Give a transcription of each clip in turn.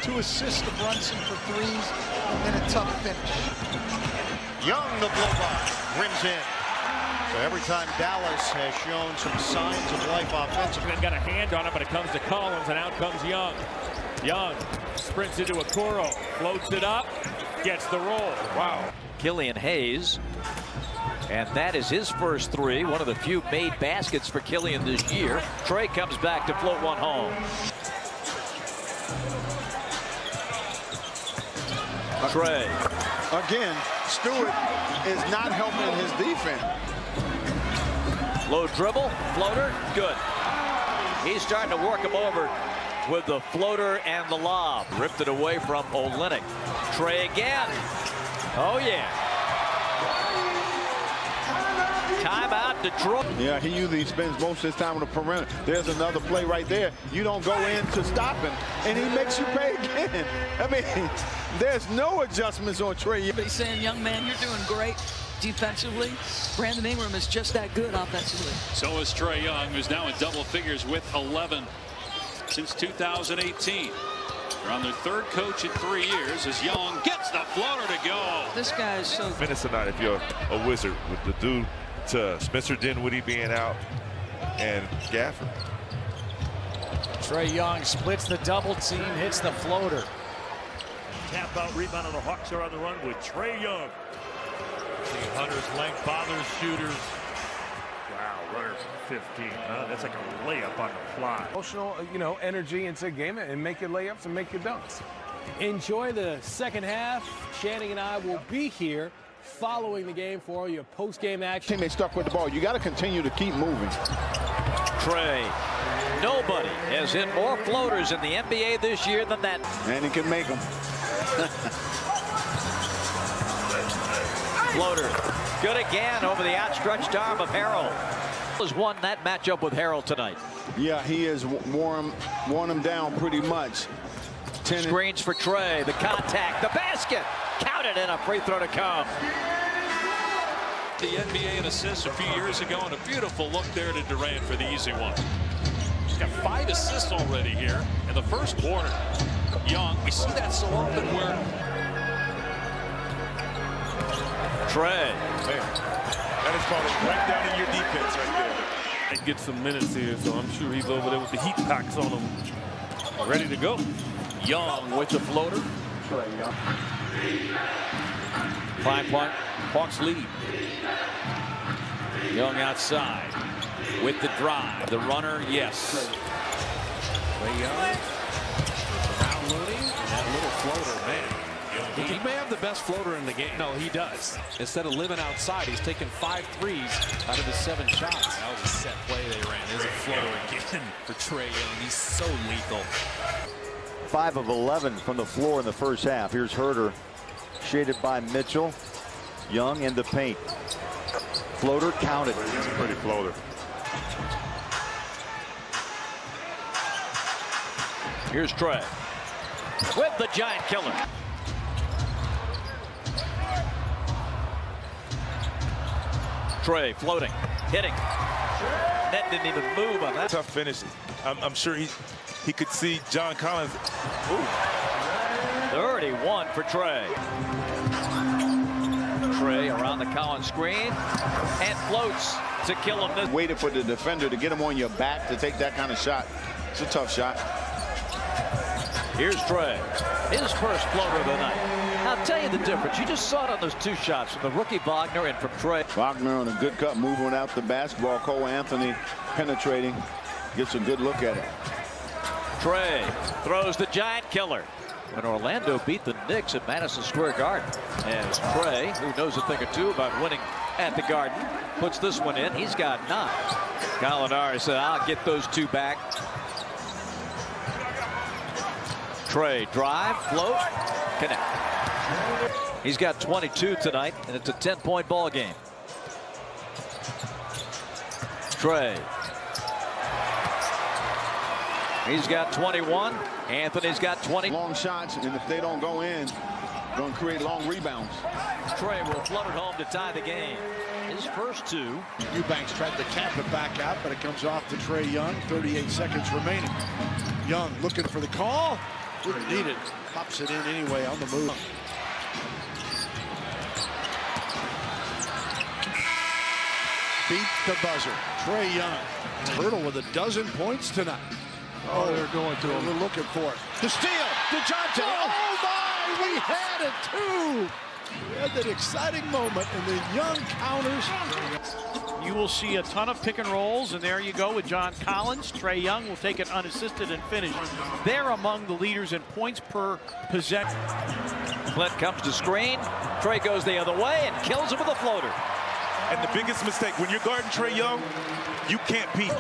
2 assists to Brunson for 3s, and a tough finish. Young, the blow by, rims in. So every time Dallas has shown some signs of life offensively. Got a hand on it, but it comes to Collins, and out comes Young. Young sprints into Okoro, floats it up, gets the roll. Wow. Killian Hayes. And that is his first 3, one of the few made baskets for Killian this year. Trae comes back to float one home. Trae. Again, Stewart is not helping his defense. Low dribble, floater, good. He's starting to work him over with the floater and the lob. Ripped it away from Olynyk. Trae again. Oh, yeah. Timeout, Detroit. Yeah, he usually spends most of his time on the perimeter. There's another play right there. You don't go in to stop him, and he makes you pay again. I mean, there's no adjustments on Trae. But he's saying, young man, you're doing great defensively. Brandon Ingram is just that good offensively. So is Trae Young, who's now in double figures with 11 since 2018. They're on their 3rd coach in 3 years as Young gets the floater to go. This guy is so minutes tonight if you're a Wizard with the due to Spencer Dinwiddie being out and Gafford. Trae Young splits the double team, hits the floater. Tap out rebound, and the Hawks are on the run with Trae Young. See Hunter's length bothers shooters. Wow, runner 15. That's like a layup on the fly. Emotional, energy into a game and make your layups and make your dunks. Enjoy the second half. Channing and I will be here following the game for all your post-game action. Teammates stuck with the ball. You got to continue to keep moving. Trae. Nobody has hit more floaters in the NBA this year than that. And he can make them. Floater. Good again over the outstretched arm of Harrell. Has won that matchup with Harrell tonight. Yeah, he has worn him down pretty much. Screens for Trae. The contact. The basket. Counted, and a free throw to come. The NBA in assists a few years ago, and a beautiful look there to Durant for the easy one. He's got 5 assists already here in the first quarter. Young, we see that so often where Trae. That is called a breakdown in your defense right there. And get some minutes here, so I'm sure he's over there with the heat packs on him, ready to go. Young with the floater. 5-point Hawks lead. Young outside with the drive. The runner, yes. Trae Young around Looney, and that little floater, man. He may have the best floater in the game. No, he does. Instead of living outside, he's taken 5 threes out of his 7 shots. That was a set play they ran. There's a floater again for Trae Young. He's so lethal. 5 of 11 from the floor in the first half. Here's Herter, shaded by Mitchell. Young in the paint. Floater counted. It's a pretty floater. Here's Trae with the giant killer. Trae floating, hitting. Net didn't even move on that. Tough finish. I'm sure he could see John Collins. Ooh. 31 for Trae. Trae around the Collins screen and floats to kill him. Waited for the defender to get him on your back to take that kind of shot. It's a tough shot. Here's Trae, his first floater of the night. I'll tell you the difference. You just saw it on those 2 shots from the rookie Wagner and from Trae. Wagner on a good cut, moving out the basketball. Cole Anthony penetrating, gets a good look at it. Trae throws the giant killer. And Orlando beat the Knicks at Madison Square Garden. As Trae, who knows a thing or two about winning at the Garden, puts this one in. He's got 9. Gallinari said, I'll get those 2 back. Trae, drive, float, connect. He's got 22 tonight, and it's a 10-point ball game. Trae. He's got 21. Anthony's got 20. Long shots, and if they don't go in, going to create long rebounds. Trae will float it home to tie the game. His first 2. Eubanks tried to tap it back out, but it comes off to Trae Young. 38 seconds remaining. Young looking for the call. Didn't need it. Pops it in anyway on the move. Beat the buzzer. Trae Young. Hurdle with 12 points tonight. Oh, they're going to him. We're looking for it. The steal. DeJounte. Oh, my. We had it, too. We had that exciting moment, and the Young counters. You will see a ton of pick and rolls, and there you go with John Collins. Trae Young will take it unassisted and finish. They're among the leaders in points per possession. Clint comes to screen. Trae goes the other way and kills him with a floater. And the biggest mistake, when you're guarding Trae Young, you can't beat.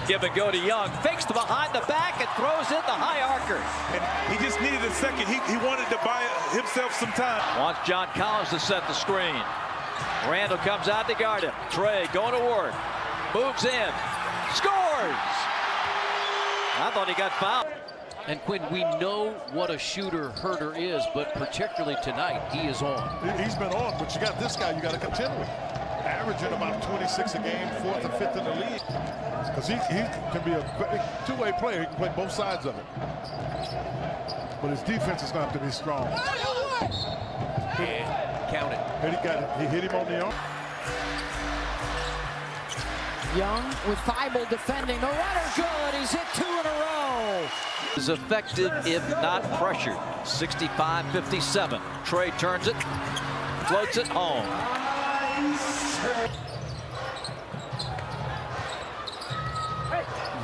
Give and go to Young. Fakes to behind the back and throws in the high archer. And he just needed a second. He wanted to buy himself some time. Wants John Collins to set the screen. Randall comes out to guard him. Trae going to work. Moves in. Scores! I thought he got fouled. And Quinn, we know what a shooter Herter is, but particularly tonight, he is on. He's been on, but you got this guy you got to contend with. Averaging about 26 a game, 4th and 5th in the league. Because he can be a two-way player. He can play both sides of it. But his defense is going to have to be strong. And count it. And he got it. He hit him on the arm. Young with Thibault defending. The runner good. He's hit 2 in a row. Is effective if not pressured. 65-57. Trae turns it. Floats it home.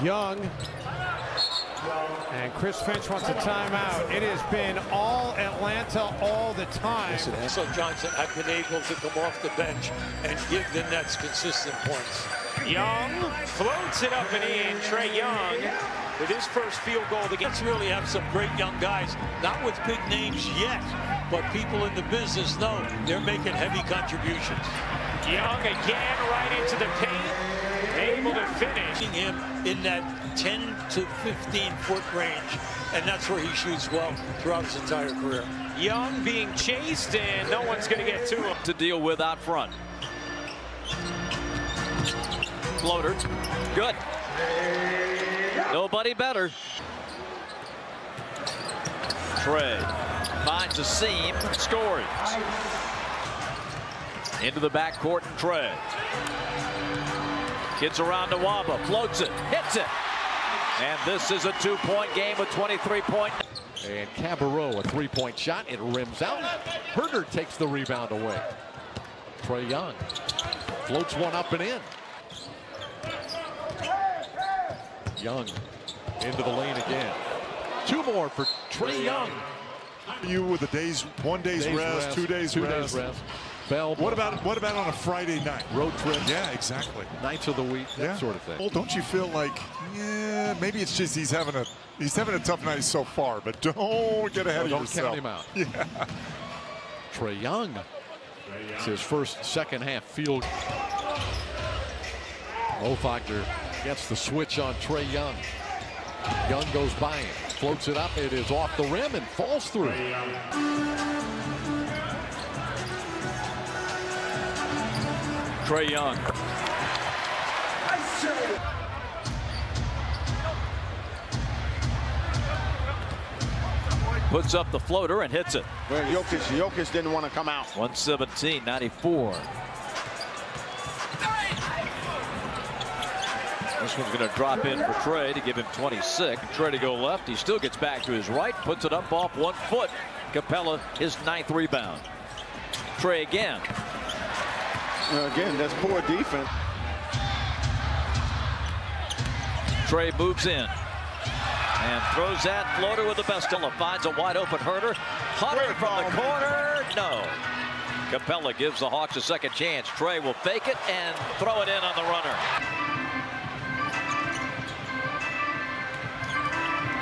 Young and Chris Finch wants a timeout. It has been all Atlanta all the time. So Johnson have been able to come off the bench and give the Nets consistent points. Young floats it up and in. Trae Young with his first field goal. The Nets really have some great young guys, not with big names yet, but people in the business know they're making heavy contributions. Young again right into the paint, able to finish. Him in that 10 to 15 foot range, and that's where he shoots well throughout his entire career. Young being chased, and no one's going to get to him. To deal with out front. Floater. Good. Nobody better. Trae finds a seam, scores. Into the backcourt and Trae. Gets around to Wamba, floats it, hits it. And this is a 2-point game with 23 points. And Cabarrot, a 3-point shot. It rims out. Herter takes the rebound away. Trae Young floats one up and in. Young into the lane again. 2 more for Trae Young. You with a 1 day's rest, 2 days rest. Bell. What about on a Friday night? Road trip. Yeah, exactly. Nights of the week, that sort of thing. Well, don't you feel like, yeah, maybe it's just he's having a tough night so far, but don't get ahead of yourself. Don't count him out. Yeah. Trae Young. It's his first second half field. Ofogler gets the switch on Trae Young. Young goes by him, floats it up. It is off the rim and falls through. Trae Young. Puts up the floater and hits it. Well, Jokic didn't want to come out. 117-94. This one's going to drop in for Trae to give him 26. Trae to go left. He still gets back to his right. Puts it up off 1 foot. Capella, his 9th rebound. Trae again. Again, that's poor defense. Trae moves in and throws that floater with the best. Finds a wide open Herter. Hunter from the corner. No. Capella gives the Hawks a second chance. Trae will fake it and throw it in on the runner.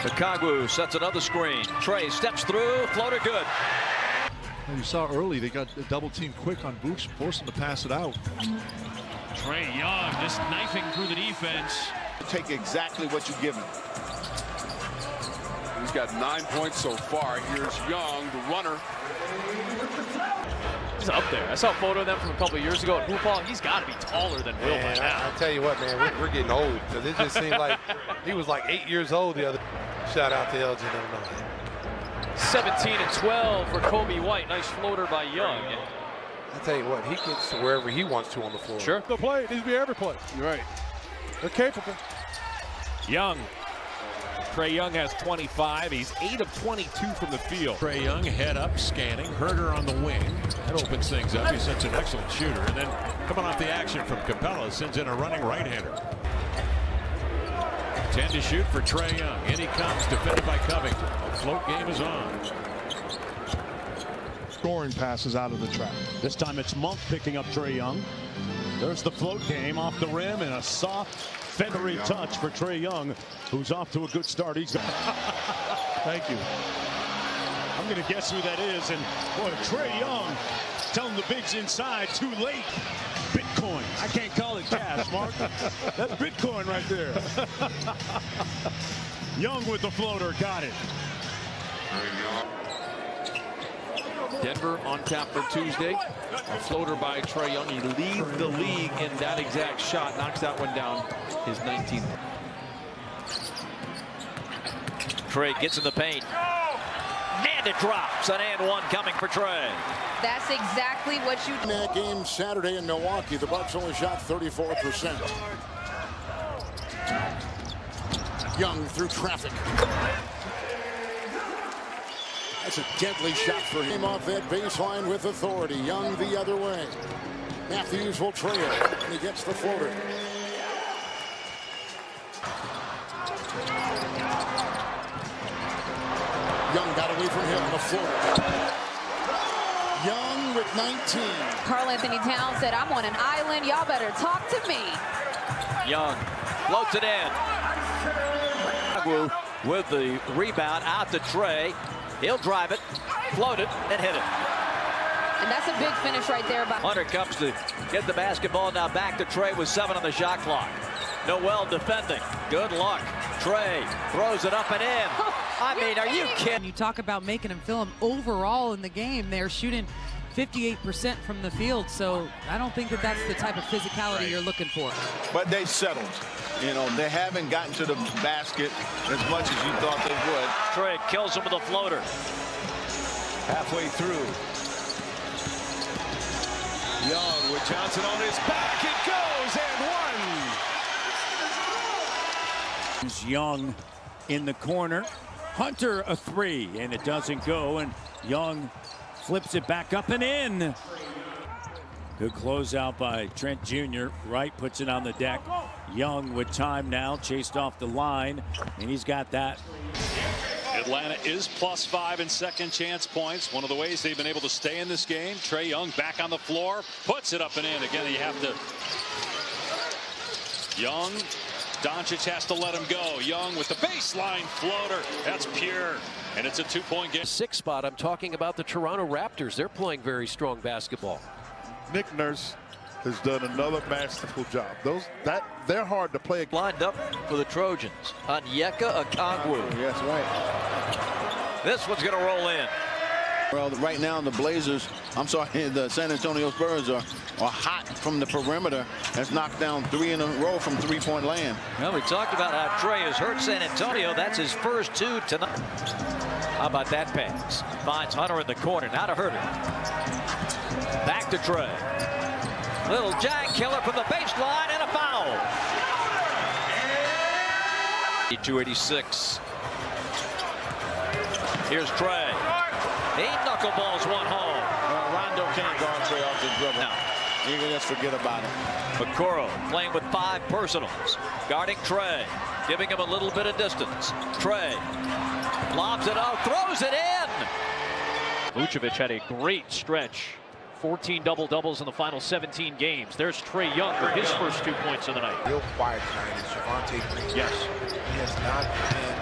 Chicago sets another screen. Trae steps through. Floater good. You saw early they got a double team quick on Boots, forced him to pass it out. Trae Young just knifing through the defense. Take exactly what you give him. He's got 9 points so far. Here's Young, the runner. He's up there. I saw a photo of them from a couple of years ago at Hoop Hall. He's got to be taller than Will by now. I'll tell you what, man, we're getting old. Because it just seemed like he was like 8 years old the other. Shout out to Elgin, Illinois. 17 and 12 for Kobe White. Nice floater by Young. I tell you what, he gets to wherever he wants to on the floor. Sure. The play, it needs to be every play. You're right. They're capable. Young. Trae Young has 25. He's 8 of 22 from the field. Trae Young head up, scanning. Herder on the wing. That opens things up. He's such an excellent shooter. And then coming off the action from Capella, sends in a running right-hander. 10 to shoot for Trae Young. In he comes, defended by Covington. The float game is on. Scoring passes out of the trap. This time it's Monk picking up Trae Young. There's the float game off the rim and a soft, feathery touch for Trae Young, who's off to a good start. He's Thank you. I'm going to guess who that is. And boy, Trae Young telling the bigs inside too late. Bitcoin. I can't call it cash, Mark. That's Bitcoin right there. Young with the floater. Got it. Denver on tap for Tuesday. A floater by Trae Young. He leads the league in that exact shot. Knocks that one down. His 19th. Trae gets in the paint. And it drops. An and one coming for Trae. That's exactly what you... In that game Saturday in Milwaukee, the Bucks only shot 34%. Young through traffic. That's a deadly shot for him off that baseline with authority. Young the other way. Matthews will trail, and he gets the floater. Young got away from him on the floater. Young with 19. Karl Anthony Towns said, I'm on an island. Y'all better talk to me. Young floats it in. With the rebound out to Trae. He'll drive it, float it, and hit it. And that's a big finish right there. Hunter comes to get the basketball. Now back to Trae with 7 on the shot clock. Noel defending. Good luck. Trae throws it up and in. I mean, are you kidding? You talk about making them feel them overall in the game. They're shooting 58% from the field, so I don't think that that's the type of physicality you're looking for. But they settled. You know, they haven't gotten to the basket as much as you thought they would. Trae kills him with a floater. Halfway through. Young with Johnson on his back. It goes and one. Young in the corner. Hunter a three, and it doesn't go, and Young flips it back up and in. Good closeout by Trent Jr. Wright puts it on the deck. Young with time now, chased off the line, and he's got that. Atlanta is +5 in second chance points. One of the ways they've been able to stay in this game. Trae Young back on the floor, puts it up and in. Again, you have to. Young, Doncic has to let him go. Young with the baseline floater. That's pure. And it's a 2-point game. 6 spot. I'm talking about the Toronto Raptors. They're playing very strong basketball. Nick Nurse has done another masterful job. They're hard to play. Lined up for the Trojans. Onyeka Okongwu. Yes, right. This one's going to roll in. Well, right now the Blazers, the San Antonio Spurs are hot from the perimeter. That's knocked down 3 in a row from three-point land. Well, we talked about how Trae has hurt San Antonio. That's his first 2 tonight. How about that pass? Finds Hunter in the corner. Now to Herder. Back to Trae. Little giant killer from the baseline and a foul. 286. Here's Trae. He knuckleballs one home. Rondo can't guard Trae off the dribble. No. You can just forget about it. Okoro playing with 5 personals. Guarding Trae. Giving him a little bit of distance. Trae lobs it out, throws it in. Vucevic had a great stretch. 14 double-doubles in the final 17 games. There's Trae Young for his first 2 points of the night. Real quiet tonight is Javonte Green. Yes. He has not been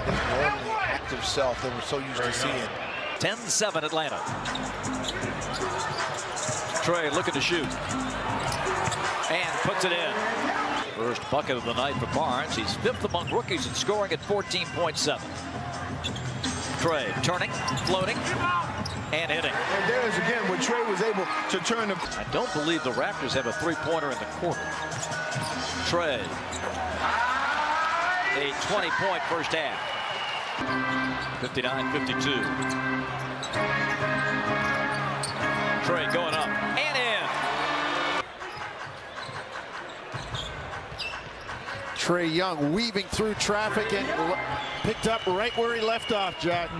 his normally active self that we're so used to seeing. 10-7 Atlanta. Trae looking to shoot. And puts it in. First bucket of the night for Barnes. He's 5th among rookies in scoring at 14.7. Trae turning, floating, and hitting. And there is again where Trae was able to turn the... I don't believe the Raptors have a 3-pointer in the quarter. Trae. A 20-point first half. 59-52. Trae going up and in. Trae Young weaving through traffic and picked up right where he left off, Jack.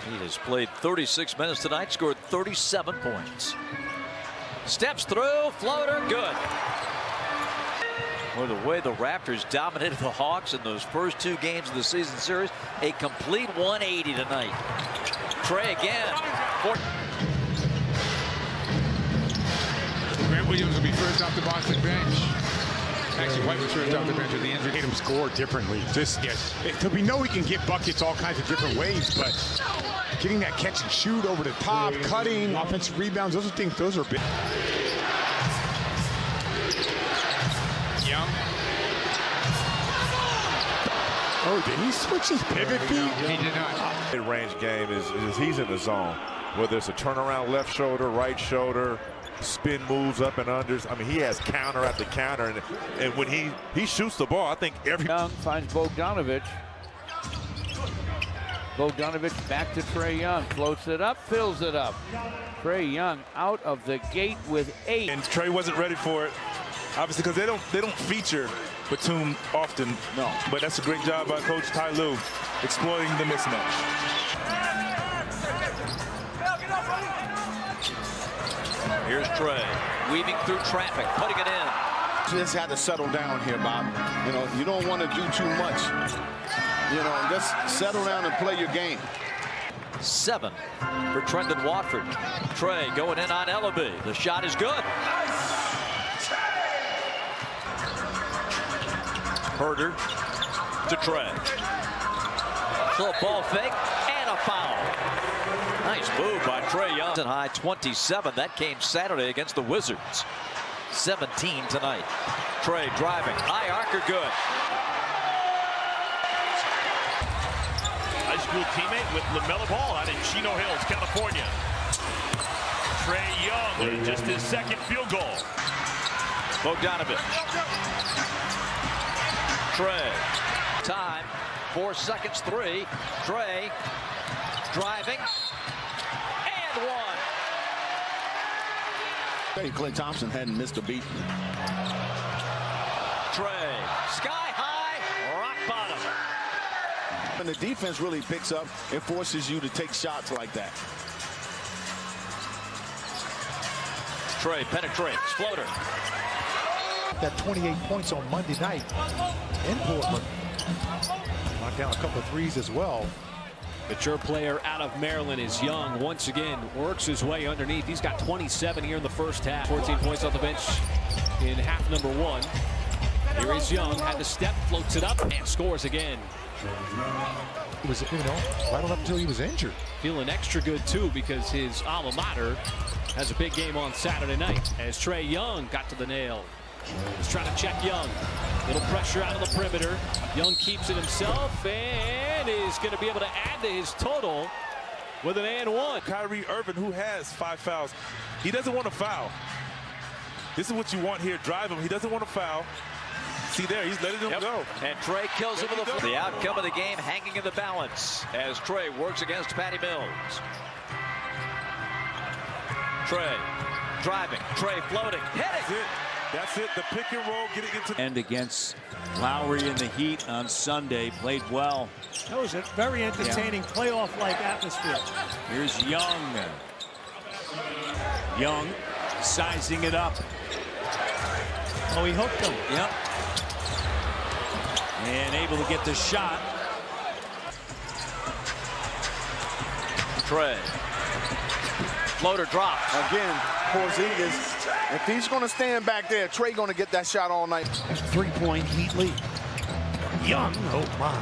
He has played 36 minutes tonight, scored 37 points. Steps through, floater, good. Well, the way the Raptors dominated the Hawks in those first 2 games of the season series, a complete 180 tonight. Trae again. Grant Williams will be first off the Boston bench. Actually, White was first off the bench with the injury. Made him score differently. Just yes, because we know he can get buckets all kinds of different ways, but getting that catch and shoot over the top, cutting, offensive rebounds, those are things. Those are big. Young. Oh, did he switch his pivot feet? He did not. Mid-range game is he's in the zone. Whether it's a turnaround left shoulder, right shoulder, spin moves up and unders. I mean, he has counter after counter, and when he shoots the ball, I think every Young finds Bogdanovic. Bogdanovic back to Trae Young, floats it up, fills it up. Trae Young out of the gate with 8. And Trae wasn't ready for it, obviously, because they don't feature Batum often. No, but that's a great job by Coach Ty Lue, exploiting the mismatch. Here's Trae, weaving through traffic, putting it in. Just had to settle down here, Bob. You know, you don't want to do too much. You know, just settle down and play your game. 7 for Trendon Watford. Trae going in on Ellaby. The shot is good. Herder to Trae. Little ball fake and a foul. Nice move by Trae Young. High 27. That came Saturday against the Wizards. 17 tonight. Trae driving. High arc good. High school teammate with LaMelo Ball out in Chino Hills, California. Trae Young, just his second field goal. Bogdanovic. Trae. Time. 4 seconds, 3. Trae driving. And 1. Hey, Klay Thompson hadn't missed a beat. Trae. Sky high. Rock bottom. When the defense really picks up, it forces you to take shots like that. Trae penetrates. Floater. That 28 points on Monday night in Portland. Knocked down a couple of threes as well. Mature player out of Maryland is Young. Once again, works his way underneath. He's got 27 here in the first half. 14 points off the bench in half number 1. Here is Young. Had to step, floats it up, and scores again. He was, you know, right on up until he was injured. Feeling extra good, too, because his alma mater has a big game on Saturday night as Trae Young got to the nail. He's trying to check Young. Little pressure out of the perimeter. Young keeps it himself and is going to be able to add to his total with an and 1. Kyrie Irving, who has 5 fouls, he doesn't want to foul. This is what you want here. Drive him. He doesn't want to foul. See there, he's letting him go. And Trae kills him with the outcome of the game hanging in the balance as Trae works against Patty Mills. Trae driving. Trae floating. Hitting. That's it. The pick and roll, getting into. And against Lowry in the Heat on Sunday, played well. That was a very entertaining playoff-like atmosphere. Here's Young. Young sizing it up. Oh, he hooked him. Yep. And able to get the shot. Trae. Floater drops. Again, Porzingis, if he's going to stand back there, Trae going to get that shot all night. 3-point Heat lead. Young, oh my,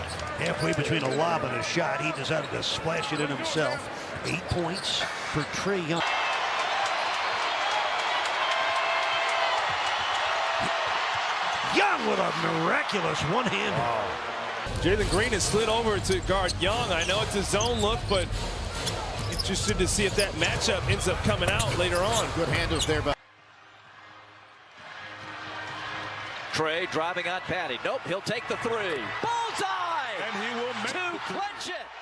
halfway between a lob and a shot, he decided to splash it in himself. 8 points for Trae Young. Young with a miraculous one-hand. Wow. Jalen Green has slid over to guard Young. I know it's a zone look, but interested to see if that matchup ends up coming out later on. Good handles there by Trae driving on Patty. Nope, he'll take the 3. Bullseye! And he will make clinch it.